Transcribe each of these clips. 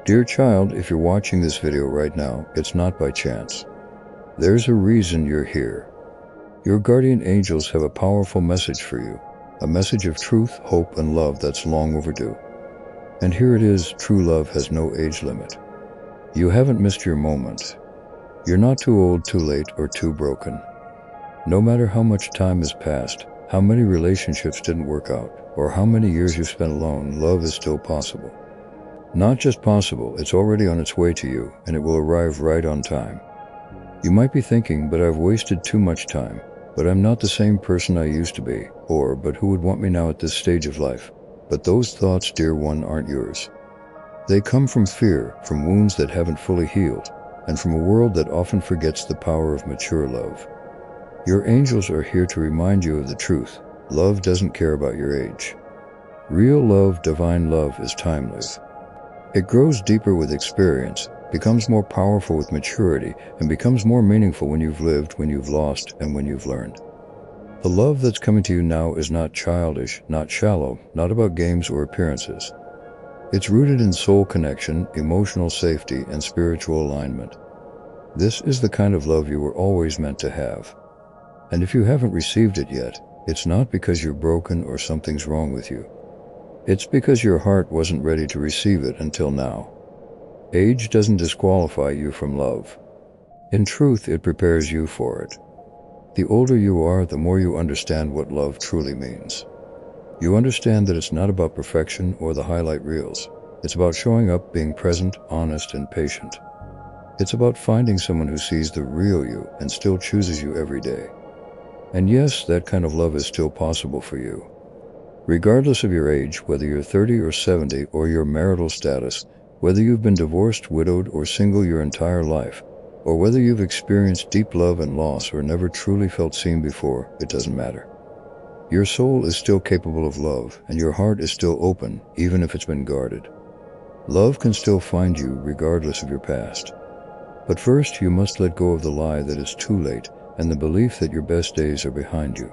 Dear child, if you're watching this video right now, it's not by chance. There's a reason you're here. Your guardian angels have a powerful message for you, a message of truth, hope, and love that's long overdue. And here it is, true love has no age limit. You haven't missed your moment. You're not too old, too late, or too broken. No matter how much time has passed, how many relationships didn't work out, or how many years you've spent alone, love is still possible. Not just possible, it's already on its way to you, and it will arrive right on time. You might be thinking, but I've wasted too much time, but I'm not the same person I used to be, or, but who would want me now at this stage of life? But those thoughts, dear one, aren't yours. They come from fear, from wounds that haven't fully healed, and from a world that often forgets the power of mature love. Your angels are here to remind you of the truth. Love doesn't care about your age. Real love, divine love, is timeless. It grows deeper with experience, becomes more powerful with maturity, and becomes more meaningful when you've lived, when you've lost, and when you've learned. The love that's coming to you now is not childish, not shallow, not about games or appearances. It's rooted in soul connection, emotional safety, and spiritual alignment. This is the kind of love you were always meant to have. And if you haven't received it yet, it's not because you're broken or something's wrong with you. It's because your heart wasn't ready to receive it until now. Age doesn't disqualify you from love. In truth, it prepares you for it. The older you are, the more you understand what love truly means. You understand that it's not about perfection or the highlight reels. It's about showing up, being present, honest, and patient. It's about finding someone who sees the real you and still chooses you every day. And yes, that kind of love is still possible for you. Regardless of your age, whether you're 30 or 70, or your marital status, whether you've been divorced, widowed, or single your entire life, or whether you've experienced deep love and loss or never truly felt seen before, it doesn't matter. Your soul is still capable of love, and your heart is still open, even if it's been guarded. Love can still find you regardless of your past. But first, you must let go of the lie that it's too late and the belief that your best days are behind you.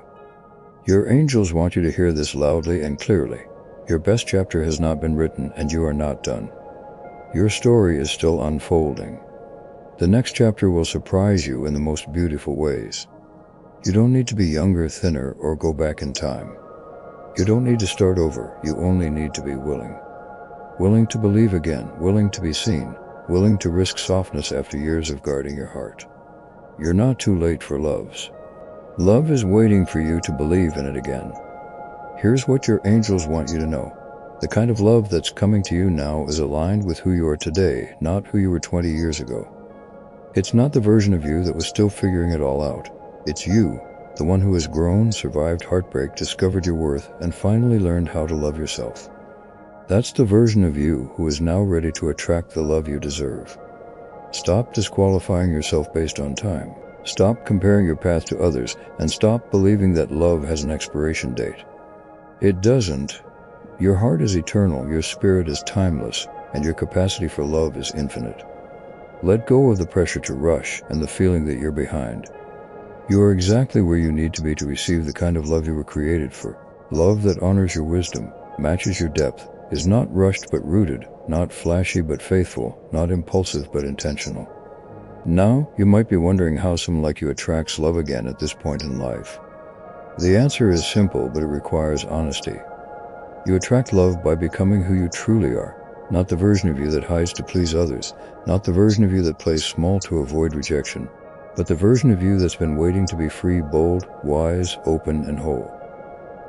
Your angels want you to hear this loudly and clearly. Your best chapter has not been written, and you are not done. Your story is still unfolding. The next chapter will surprise you in the most beautiful ways. You don't need to be younger, thinner, or go back in time. You don't need to start over. You only need to be willing. Willing to believe again, willing to be seen, willing to risk softness after years of guarding your heart. You're not too late for loves. Love is waiting for you to believe in it again. Here's what your angels want you to know. The kind of love that's coming to you now is aligned with who you are today, not who you were 20 years ago. It's not the version of you that was still figuring it all out. It's you, the one who has grown, survived heartbreak, discovered your worth, and finally learned how to love yourself. That's the version of you who is now ready to attract the love you deserve. Stop disqualifying yourself based on time. Stop comparing your path to others, and stop believing that love has an expiration date. It doesn't. Your heart is eternal, your spirit is timeless, and your capacity for love is infinite. Let go of the pressure to rush and the feeling that you're behind. You are exactly where you need to be to receive the kind of love you were created for. Love that honors your wisdom, matches your depth, is not rushed but rooted, not flashy but faithful, not impulsive but intentional. Now, you might be wondering how someone like you attracts love again at this point in life. The answer is simple, but it requires honesty. You attract love by becoming who you truly are, not the version of you that hides to please others, not the version of you that plays small to avoid rejection, but the version of you that's been waiting to be free, bold, wise, open, and whole.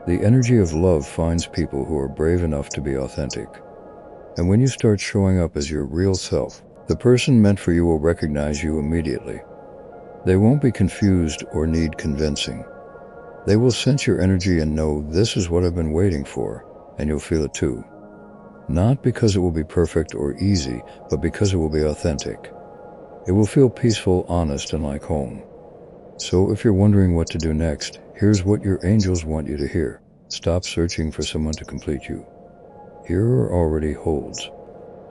The energy of love finds people who are brave enough to be authentic. And when you start showing up as your real self, the person meant for you will recognize you immediately. They won't be confused or need convincing. They will sense your energy and know, this is what I've been waiting for, and you'll feel it too. Not because it will be perfect or easy, but because it will be authentic. It will feel peaceful, honest, and like home. So if you're wondering what to do next, here's what your angels want you to hear. Stop searching for someone to complete you. Here are already holds.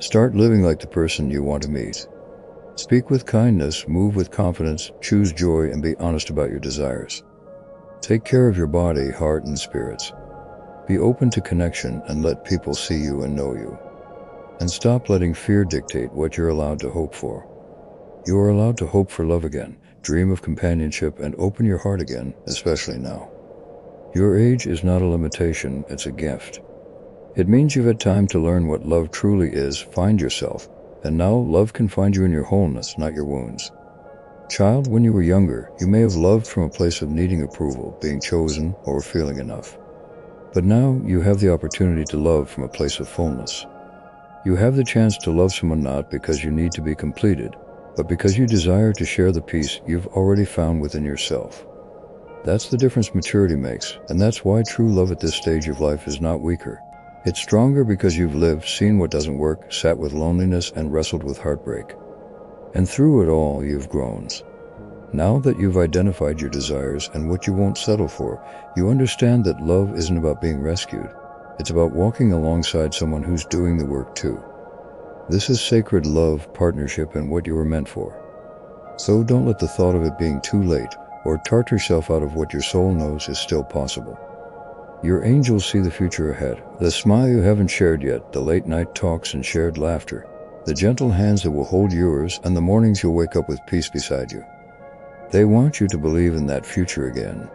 Start living like the person you want to meet. Speak with kindness, move with confidence, choose joy, and be honest about your desires. Take care of your body, heart, and spirits. Be open to connection and let people see you and know you. and stop letting fear dictate what you're allowed to hope for. You are allowed to hope for love again, dream of companionship, and open your heart again, especially now. Your age is not a limitation, it's a gift. It means you've had time to learn what love truly is, find yourself, and now love can find you in your wholeness, not your wounds. Child, when you were younger, you may have loved from a place of needing approval, being chosen, or feeling enough. But now you have the opportunity to love from a place of fullness. You have the chance to love someone not because you need to be completed, but because you desire to share the peace you've already found within yourself. That's the difference maturity makes, and that's why true love at this stage of life is not weaker. It's stronger because you've lived, seen what doesn't work, sat with loneliness, and wrestled with heartbreak. And through it all, you've grown. Now that you've identified your desires and what you won't settle for, you understand that love isn't about being rescued. It's about walking alongside someone who's doing the work too. This is sacred love, partnership, and what you were meant for. So don't let the thought of it being too late or tart yourself out of what your soul knows is still possible. Your angels see the future ahead, the smile you haven't shared yet, the late night talks and shared laughter, the gentle hands that will hold yours, and the mornings you'll wake up with peace beside you. They want you to believe in that future again.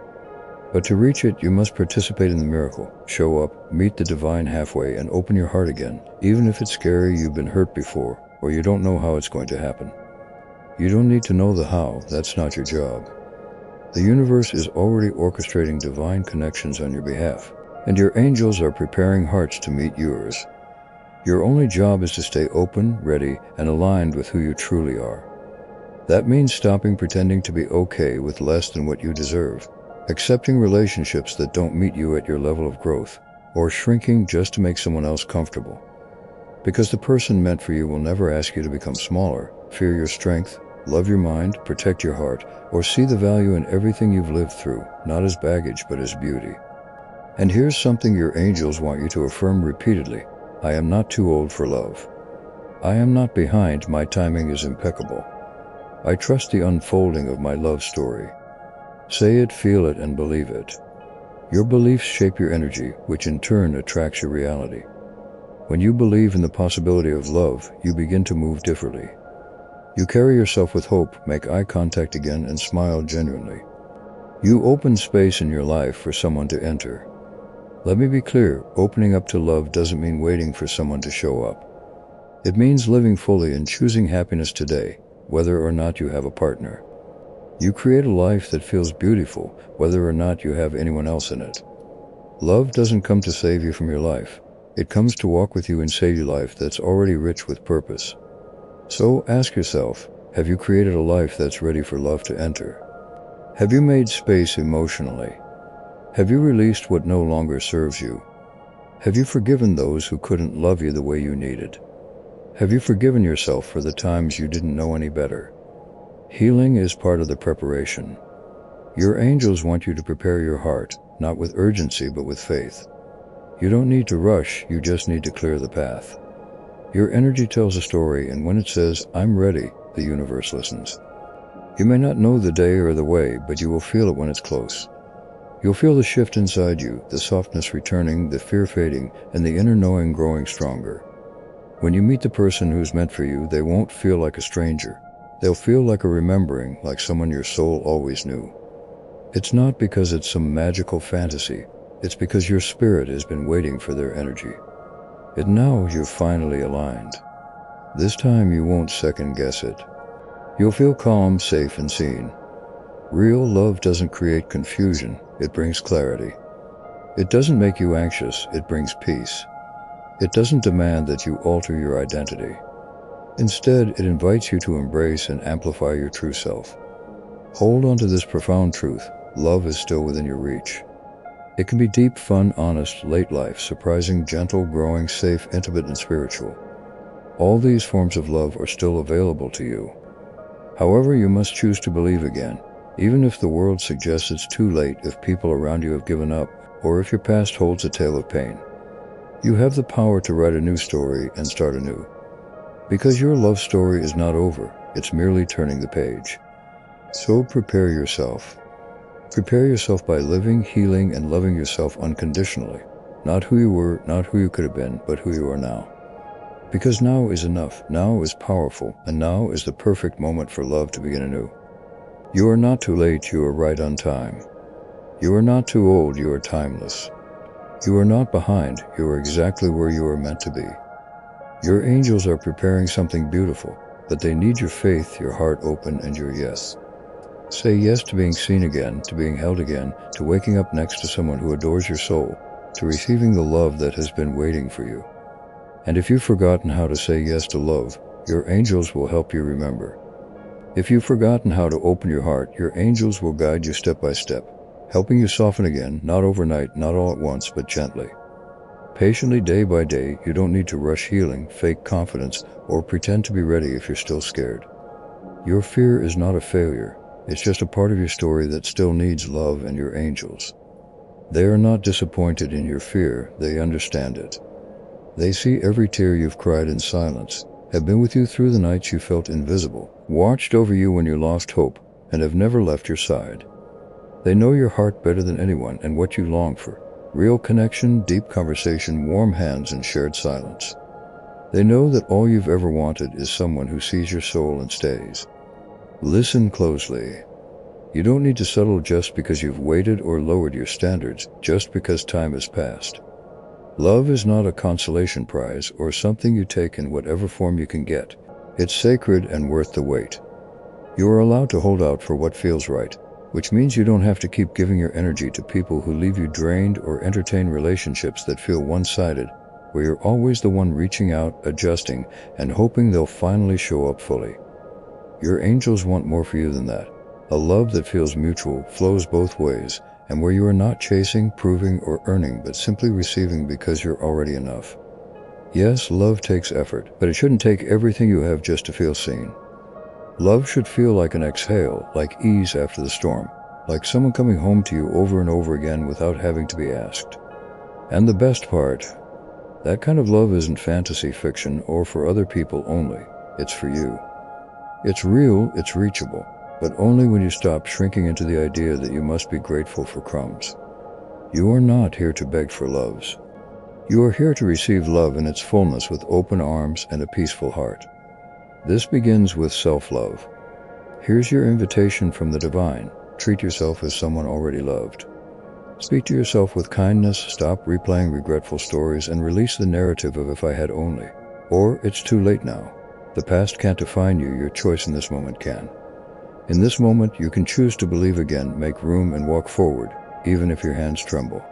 But to reach it, you must participate in the miracle, show up, meet the divine halfway, and open your heart again, even if it's scary, you've been hurt before, or you don't know how it's going to happen. You don't need to know the how, that's not your job. The universe is already orchestrating divine connections on your behalf, and your angels are preparing hearts to meet yours. Your only job is to stay open, ready, and aligned with who you truly are. That means stopping pretending to be okay with less than what you deserve, accepting relationships that don't meet you at your level of growth, or shrinking just to make someone else comfortable. Because the person meant for you will never ask you to become smaller, fear your strength, love your mind, protect your heart, or see the value in everything you've lived through, not as baggage but as beauty. And here's something your angels want you to affirm repeatedly: I am not too old for love. I am not behind, my timing is impeccable. I trust the unfolding of my love story. Say it, feel it, and believe it. Your beliefs shape your energy, which in turn attracts your reality. When you believe in the possibility of love, you begin to move differently. You carry yourself with hope, make eye contact again, and smile genuinely. You open space in your life for someone to enter. Let me be clear, opening up to love doesn't mean waiting for someone to show up. It means living fully and choosing happiness today, whether or not you have a partner. You create a life that feels beautiful, whether or not you have anyone else in it. Love doesn't come to save you from your life. It comes to walk with you and save your life that's already rich with purpose. So ask yourself, have you created a life that's ready for love to enter? Have you made space emotionally? Have you released what no longer serves you? Have you forgiven those who couldn't love you the way you needed? Have you forgiven yourself for the times you didn't know any better? Healing is part of the preparation. Your angels want you to prepare your heart, not with urgency but with faith. You don't need to rush, you just need to clear the path. Your energy tells a story, and when it says, I'm ready, the universe listens. You may not know the day or the way, but you will feel it when it's close. You'll feel the shift inside you, the softness returning, the fear fading, and the inner knowing growing stronger. When you meet the person who's meant for you, they won't feel like a stranger. They'll feel like a remembering, like someone your soul always knew. It's not because it's some magical fantasy. It's because your spirit has been waiting for their energy. And now you're finally aligned. This time you won't second guess it. You'll feel calm, safe, and seen. Real love doesn't create confusion, it brings clarity. It doesn't make you anxious, it brings peace. It doesn't demand that you alter your identity. Instead, it invites you to embrace and amplify your true self. Hold on to this profound truth: love is still within your reach. It can be deep, fun, honest, late life, surprising, gentle, growing, safe, intimate, and spiritual. All these forms of love are still available to you. However, you must choose to believe again, even if the world suggests it's too late, if people around you have given up, or if your past holds a tale of pain. You have the power to write a new story and start anew. Because your love story is not over, it's merely turning the page. So prepare yourself. Prepare yourself by living, healing, and loving yourself unconditionally. Not who you were, not who you could have been, but who you are now. Because now is enough, now is powerful, and now is the perfect moment for love to begin anew. You are not too late, you are right on time. You are not too old, you are timeless. You are not behind, you are exactly where you are meant to be. Your angels are preparing something beautiful, but they need your faith, your heart open, and your yes. Say yes to being seen again, to being held again, to waking up next to someone who adores your soul, to receiving the love that has been waiting for you. And if you've forgotten how to say yes to love, your angels will help you remember. If you've forgotten how to open your heart, your angels will guide you step by step, helping you soften again, not overnight, not all at once, but gently. Patiently, day by day. You don't need to rush healing, fake confidence, or pretend to be ready if you're still scared. Your fear is not a failure. It's just a part of your story that still needs love and your angels. They are not disappointed in your fear, they understand it. They see every tear you've cried in silence, have been with you through the nights you felt invisible, watched over you when you lost hope, and have never left your side. They know your heart better than anyone and what you long for. Real connection, deep conversation, warm hands, and shared silence. They know that all you've ever wanted is someone who sees your soul and stays. Listen closely. You don't need to settle just because you've waited or lowered your standards, just because time has passed. Love is not a consolation prize or something you take in whatever form you can get. It's sacred and worth the wait. You are allowed to hold out for what feels right, which means you don't have to keep giving your energy to people who leave you drained or entertain relationships that feel one-sided, where you're always the one reaching out, adjusting, and hoping they'll finally show up fully. Your angels want more for you than that. A love that feels mutual, flows both ways, and where you are not chasing, proving, or earning, but simply receiving because you're already enough. Yes, love takes effort, but it shouldn't take everything you have just to feel seen. Love should feel like an exhale, like ease after the storm, like someone coming home to you over and over again without having to be asked. And the best part, that kind of love isn't fantasy fiction or for other people only. It's for you. It's real, it's reachable, but only when you stop shrinking into the idea that you must be grateful for crumbs. You are not here to beg for loves. You are here to receive love in its fullness with open arms and a peaceful heart. This begins with self-love. Here's your invitation from the divine. Treat yourself as someone already loved. Speak to yourself with kindness, stop replaying regretful stories, and release the narrative of if I had only. Or, it's too late now. The past can't define you, your choice in this moment can. In this moment, you can choose to believe again, make room, and walk forward, even if your hands tremble.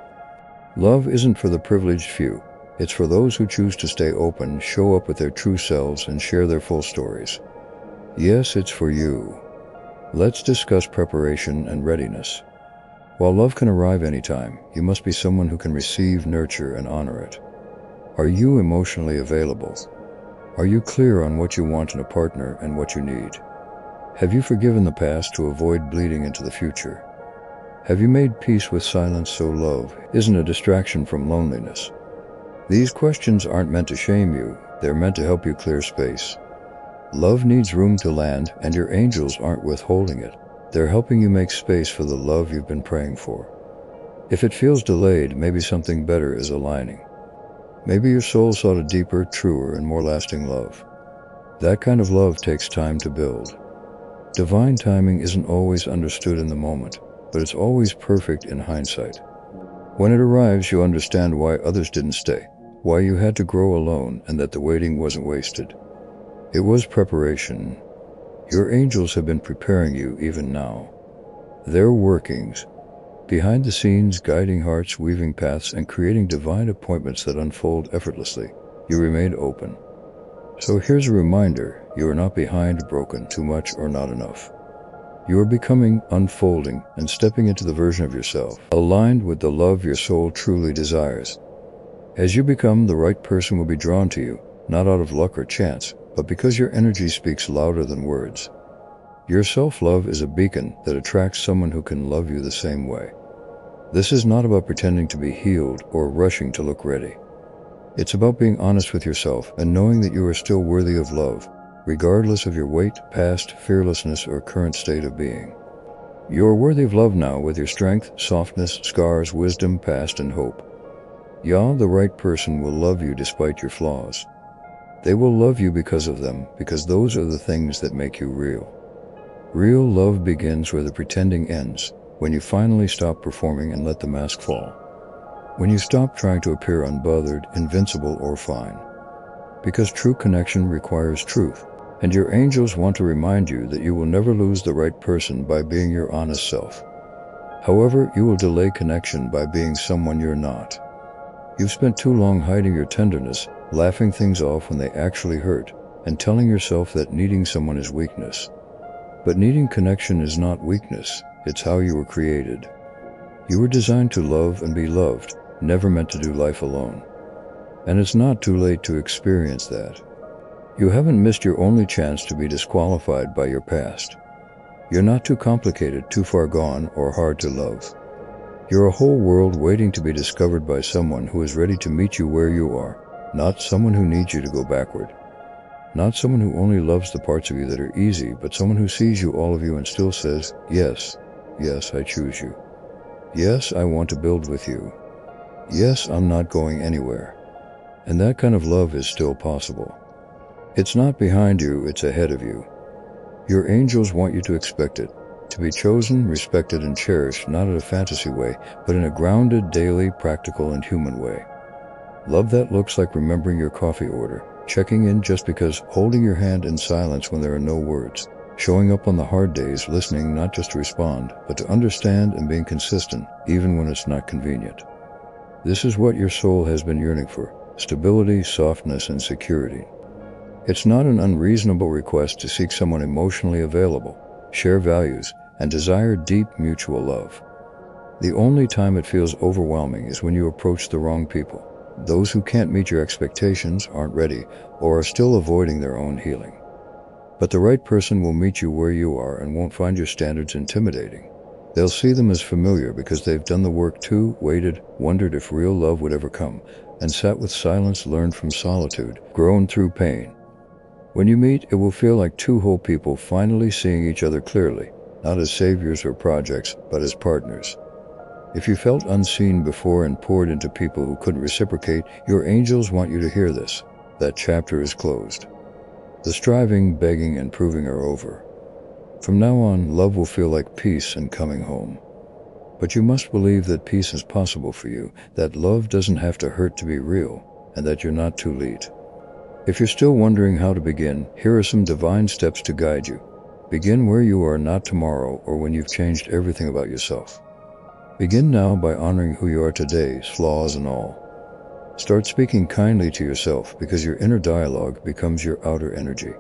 Love isn't for the privileged few. It's for those who choose to stay open, show up with their true selves, and share their full stories. Yes, it's for you. Let's discuss preparation and readiness. While love can arrive anytime, you must be someone who can receive, nurture, and honor it. Are you emotionally available? Are you clear on what you want in a partner and what you need? Have you forgiven the past to avoid bleeding into the future? Have you made peace with silence so love isn't a distraction from loneliness? These questions aren't meant to shame you, they're meant to help you clear space. Love needs room to land, and your angels aren't withholding it. They're helping you make space for the love you've been praying for. If it feels delayed, maybe something better is aligning. Maybe your soul sought a deeper, truer, and more lasting love. That kind of love takes time to build. Divine timing isn't always understood in the moment, but it's always perfect in hindsight. When it arrives, you understand why others didn't stay, why you had to grow alone, and that the waiting wasn't wasted. It was preparation. Your angels have been preparing you even now. Their workings, behind the scenes, guiding hearts, weaving paths, and creating divine appointments that unfold effortlessly. You remain open. So here's a reminder, you are not behind, broken, too much, or not enough. You are becoming, unfolding, and stepping into the version of yourself, aligned with the love your soul truly desires. As you become, the right person will be drawn to you, not out of luck or chance, but because your energy speaks louder than words. Your self-love is a beacon that attracts someone who can love you the same way. This is not about pretending to be healed or rushing to look ready. It's about being honest with yourself and knowing that you are still worthy of love, regardless of your weight, past, fearlessness, or current state of being. You are worthy of love now with your strength, softness, scars, wisdom, past, and hope. The right person will love you despite your flaws. They will love you because of them, because those are the things that make you real. Real love begins where the pretending ends, when you finally stop performing and let the mask fall. When you stop trying to appear unbothered, invincible, or fine. Because true connection requires truth, and your angels want to remind you that you will never lose the right person by being your honest self. However, you will delay connection by being someone you're not. You've spent too long hiding your tenderness, laughing things off when they actually hurt, and telling yourself that needing someone is weakness. But needing connection is not weakness, it's how you were created. You were designed to love and be loved, never meant to do life alone. And it's not too late to experience that. You haven't missed your only chance to be disqualified by your past. You're not too complicated, too far gone, or hard to love. You're a whole world waiting to be discovered by someone who is ready to meet you where you are, not someone who needs you to go backward. Not someone who only loves the parts of you that are easy, but someone who sees you, all of you, and still says, yes, yes, I choose you. Yes, I want to build with you. Yes, I'm not going anywhere. And that kind of love is still possible. It's not behind you, it's ahead of you. Your angels want you to expect it, to be chosen, respected, and cherished, not in a fantasy way, but in a grounded, daily, practical, and human way. Love that looks like remembering your coffee order, checking in just because, holding your hand in silence when there are no words, showing up on the hard days, listening not just to respond, but to understand, and being consistent, even when it's not convenient. This is what your soul has been yearning for: stability, softness, and security. It's not an unreasonable request to seek someone emotionally available, share values, and desire deep mutual love. The only time it feels overwhelming is when you approach the wrong people, those who can't meet your expectations, aren't ready, or are still avoiding their own healing. But the right person will meet you where you are and won't find your standards intimidating. They'll see them as familiar because they've done the work too, waited, wondered if real love would ever come, and sat with silence, learned from solitude, grown through pain. When you meet, it will feel like two whole people finally seeing each other clearly, not as saviors or projects, but as partners. If you felt unseen before and poured into people who couldn't reciprocate, your angels want you to hear this. That chapter is closed. The striving, begging, and proving are over. From now on, love will feel like peace and coming home. But you must believe that peace is possible for you, that love doesn't have to hurt to be real, and that you're not too late. If you're still wondering how to begin, here are some divine steps to guide you. Begin where you are, not tomorrow or when you've changed everything about yourself. Begin now by honoring who you are today, flaws and all. Start speaking kindly to yourself because your inner dialogue becomes your outer energy.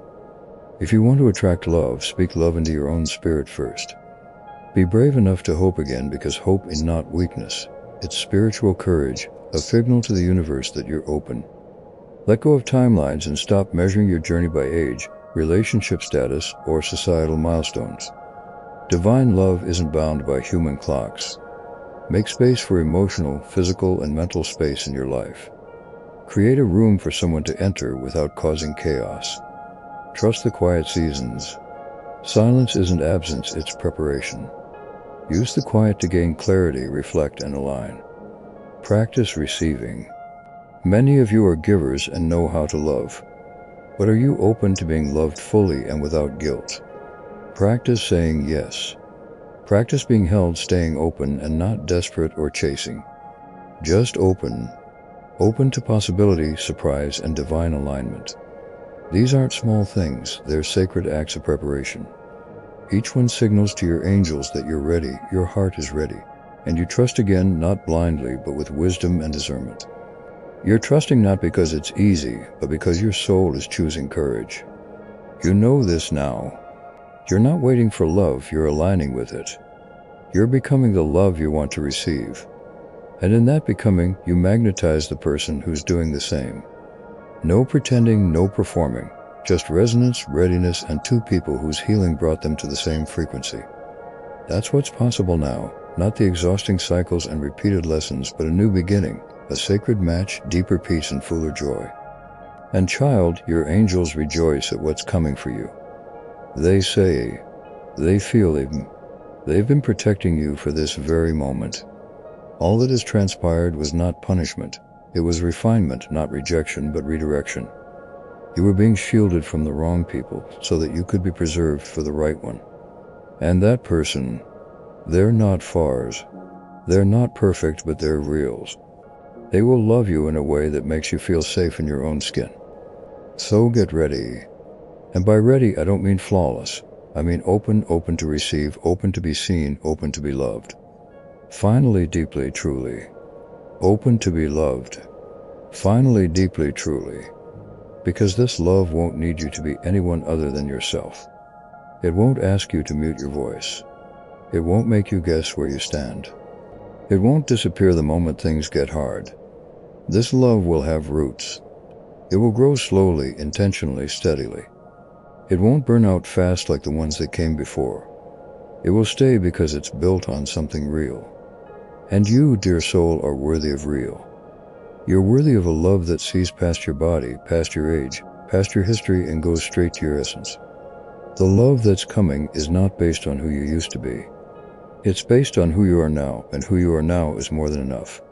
If you want to attract love, speak love into your own spirit first. Be brave enough to hope again, because hope is not weakness. It's spiritual courage, a signal to the universe that you're open. Let go of timelines and stop measuring your journey by age, relationship status, or societal milestones. Divine love isn't bound by human clocks. Make space for emotional, physical, and mental space in your life. Create a room for someone to enter without causing chaos. Trust the quiet seasons. Silence isn't absence, it's preparation. Use the quiet to gain clarity, reflect, and align. Practice receiving. Many of you are givers and know how to love. But are you open to being loved fully and without guilt? Practice saying yes. Practice being held, staying open, and not desperate or chasing. Just open. Open to possibility, surprise, and divine alignment. These aren't small things, they're sacred acts of preparation. Each one signals to your angels that you're ready, your heart is ready, and you trust again, not blindly, but with wisdom and discernment. You're trusting not because it's easy, but because your soul is choosing courage. You know this now. You're not waiting for love, you're aligning with it. You're becoming the love you want to receive. And in that becoming, you magnetize the person who's doing the same. No pretending, no performing, just resonance, readiness, and two people whose healing brought them to the same frequency. That's what's possible now, not the exhausting cycles and repeated lessons, but a new beginning, a sacred match, deeper peace, and fuller joy. And child, your angels rejoice at what's coming for you. They say, they feel they've been protecting you for this very moment. All that has transpired was not punishment. It was refinement, not rejection, but redirection. You were being shielded from the wrong people so that you could be preserved for the right one. And that person, they're not fars. They're not perfect, but they're reals. They will love you in a way that makes you feel safe in your own skin. So get ready. And by ready, I don't mean flawless. I mean open to receive, open to be seen, open to be loved. Finally, deeply, truly. Open to be loved. Finally, deeply, truly. Because this love won't need you to be anyone other than yourself. It won't ask you to mute your voice. It won't make you guess where you stand. It won't disappear the moment things get hard. This love will have roots. It will grow slowly, intentionally, steadily. It won't burn out fast like the ones that came before. It will stay because it's built on something real. And you, dear soul, are worthy of real. You're worthy of a love that sees past your body, past your age, past your history, and goes straight to your essence. The love that's coming is not based on who you used to be. It's based on who you are now, and who you are now is more than enough.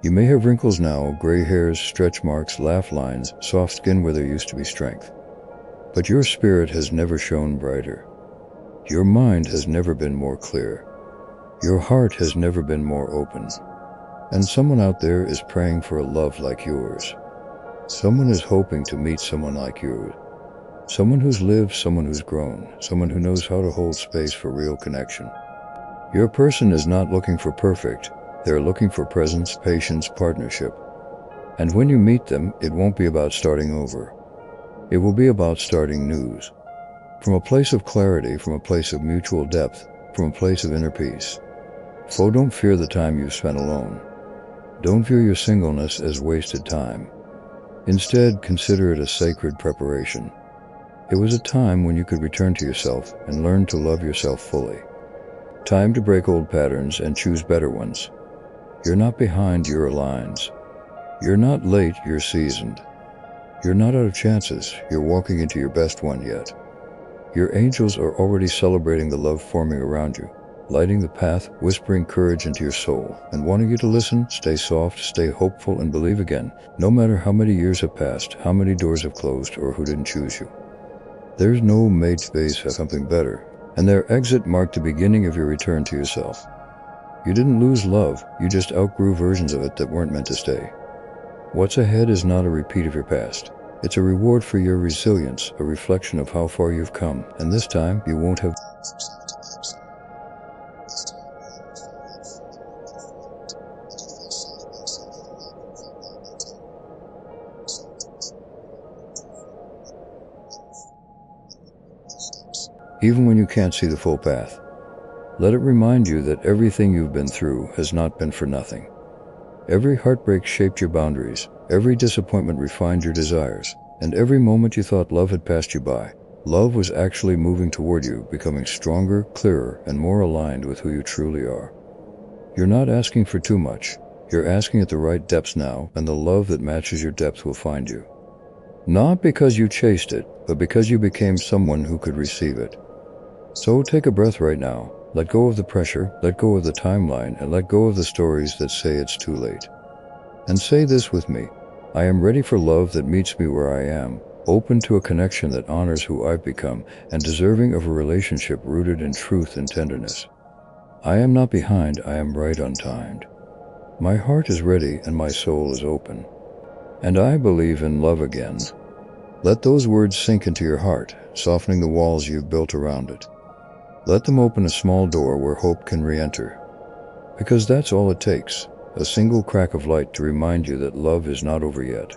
You may have wrinkles now, gray hairs, stretch marks, laugh lines, soft skin where there used to be strength. But your spirit has never shone brighter. Your mind has never been more clear. Your heart has never been more open. And someone out there is praying for a love like yours. Someone is hoping to meet someone like you. Someone who's lived, someone who's grown, someone who knows how to hold space for real connection. Your person is not looking for perfect. They're looking for presence, patience, partnership. And when you meet them, it won't be about starting over. It will be about starting new. From a place of clarity, from a place of mutual depth, from a place of inner peace. So don't fear the time you've spent alone. Don't view your singleness as wasted time. Instead, consider it a sacred preparation. It was a time when you could return to yourself and learn to love yourself fully. Time to break old patterns and choose better ones. You're not behind, you're aligned. You're not late, you're seasoned. You're not out of chances, you're walking into your best one yet. Your angels are already celebrating the love forming around you, lighting the path, whispering courage into your soul, and wanting you to listen, stay soft, stay hopeful, and believe again, no matter how many years have passed, how many doors have closed, or who didn't choose you. There's no made space for something better, and their exit marked the beginning of your return to yourself. You didn't lose love, you just outgrew versions of it that weren't meant to stay. What's ahead is not a repeat of your past. It's a reward for your resilience, a reflection of how far you've come, and this time you won't have. Even when you can't see the full path. Let it remind you that everything you've been through has not been for nothing. Every heartbreak shaped your boundaries, every disappointment refined your desires, and every moment you thought love had passed you by, love was actually moving toward you, becoming stronger, clearer, and more aligned with who you truly are. You're not asking for too much. You're asking at the right depths now, and the love that matches your depth will find you. Not because you chased it, but because you became someone who could receive it. So take a breath right now. Let go of the pressure, let go of the timeline, and let go of the stories that say it's too late. And say this with me: I am ready for love that meets me where I am, open to a connection that honors who I've become, and deserving of a relationship rooted in truth and tenderness. I am not behind, I am right on time. My heart is ready and my soul is open. And I believe in love again. Let those words sink into your heart, softening the walls you've built around it. Let them open a small door where hope can re-enter. Because that's all it takes, a single crack of light to remind you that love is not over yet.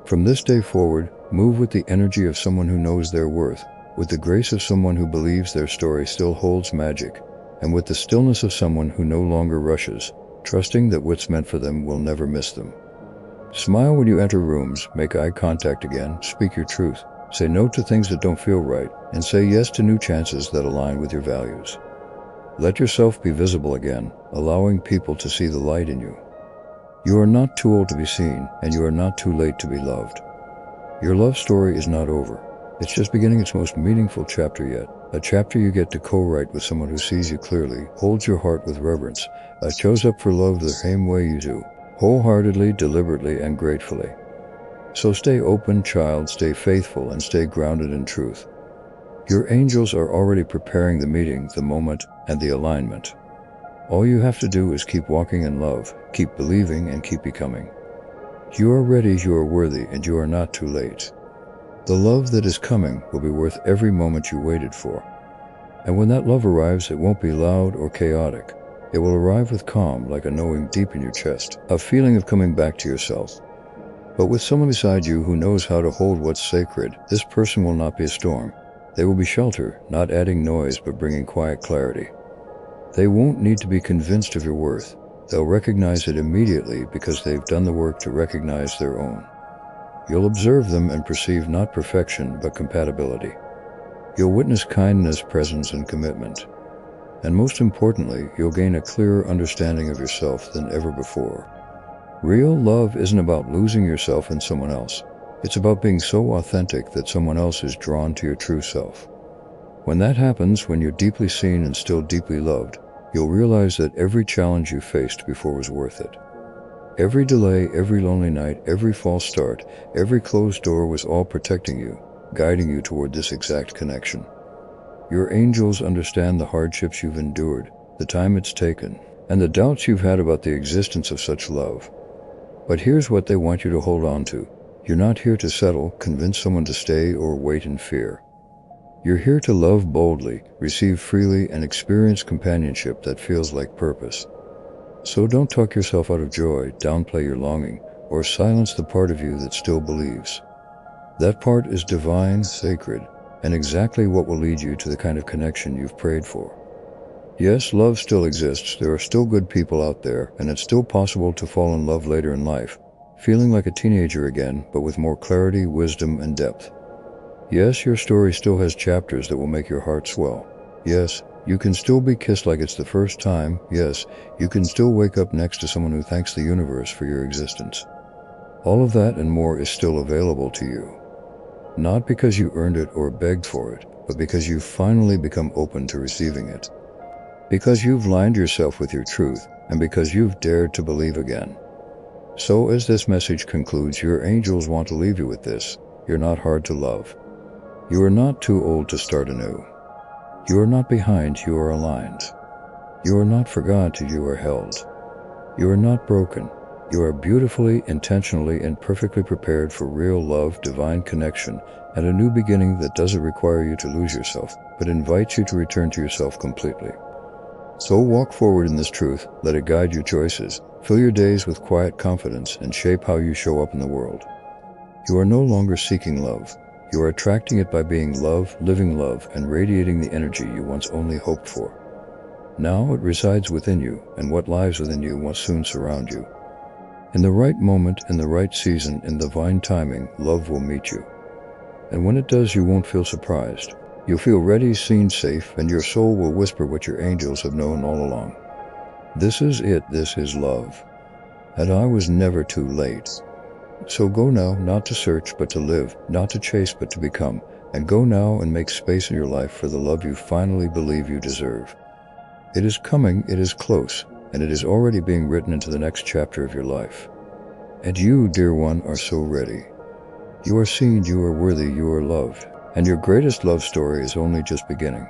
From this day forward, move with the energy of someone who knows their worth, with the grace of someone who believes their story still holds magic, and with the stillness of someone who no longer rushes, trusting that what's meant for them will never miss them. Smile when you enter rooms, make eye contact again, speak your truth. Say no to things that don't feel right, and say yes to new chances that align with your values. Let yourself be visible again, allowing people to see the light in you. You are not too old to be seen, and you are not too late to be loved. Your love story is not over. It's just beginning its most meaningful chapter yet, a chapter you get to co-write with someone who sees you clearly, holds your heart with reverence, shows up for love the same way you do, wholeheartedly, deliberately, and gratefully. So stay open, child, stay faithful, and stay grounded in truth. Your angels are already preparing the meeting, the moment, and the alignment. All you have to do is keep walking in love, keep believing, and keep becoming. You are ready, you are worthy, and you are not too late. The love that is coming will be worth every moment you waited for. And when that love arrives, it won't be loud or chaotic. It will arrive with calm, like a knowing deep in your chest, a feeling of coming back to yourself. But with someone beside you who knows how to hold what's sacred, this person will not be a storm. They will be shelter, not adding noise but bringing quiet clarity. They won't need to be convinced of your worth. They'll recognize it immediately because they've done the work to recognize their own. You'll observe them and perceive not perfection but compatibility. You'll witness kindness, presence, and commitment. And most importantly, you'll gain a clearer understanding of yourself than ever before. Real love isn't about losing yourself in someone else. It's about being so authentic that someone else is drawn to your true self. When that happens, when you're deeply seen and still deeply loved, you'll realize that every challenge you faced before was worth it. Every delay, every lonely night, every false start, every closed door was all protecting you, guiding you toward this exact connection. Your angels understand the hardships you've endured, the time it's taken, and the doubts you've had about the existence of such love. But here's what they want you to hold on to. You're not here to settle, convince someone to stay, or wait in fear. You're here to love boldly, receive freely, and experience companionship that feels like purpose. So don't talk yourself out of joy, downplay your longing, or silence the part of you that still believes. That part is divine, sacred, and exactly what will lead you to the kind of connection you've prayed for. Yes, love still exists. There are still good people out there, and it's still possible to fall in love later in life, feeling like a teenager again, but with more clarity, wisdom, and depth. Yes, your story still has chapters that will make your heart swell. Yes, you can still be kissed like it's the first time. Yes, you can still wake up next to someone who thanks the universe for your existence. All of that and more is still available to you. Not because you earned it or begged for it, but because you've finally become open to receiving it. Because you've lined yourself with your truth, and because you've dared to believe again. So as this message concludes, your angels want to leave you with this. You're not hard to love. You are not too old to start anew. You are not behind, you are aligned. You are not forgotten, you are held. You are not broken. You are beautifully, intentionally, and perfectly prepared for real love, divine connection, and a new beginning that doesn't require you to lose yourself, but invites you to return to yourself completely. So walk forward in this truth, let it guide your choices, fill your days with quiet confidence, and shape how you show up in the world. You are no longer seeking love. You are attracting it by being love, living love, and radiating the energy you once only hoped for. Now it resides within you, and what lies within you will soon surround you. In the right moment, in the right season, in divine timing, love will meet you. And when it does, you won't feel surprised. You'll feel ready, seen, safe, and your soul will whisper what your angels have known all along. This is it, this is love. And I was never too late. So go now, not to search, but to live, not to chase, but to become. And go now and make space in your life for the love you finally believe you deserve. It is coming, it is close, and it is already being written into the next chapter of your life. And you, dear one, are so ready. You are seen, you are worthy, you are loved. And your greatest love story is only just beginning.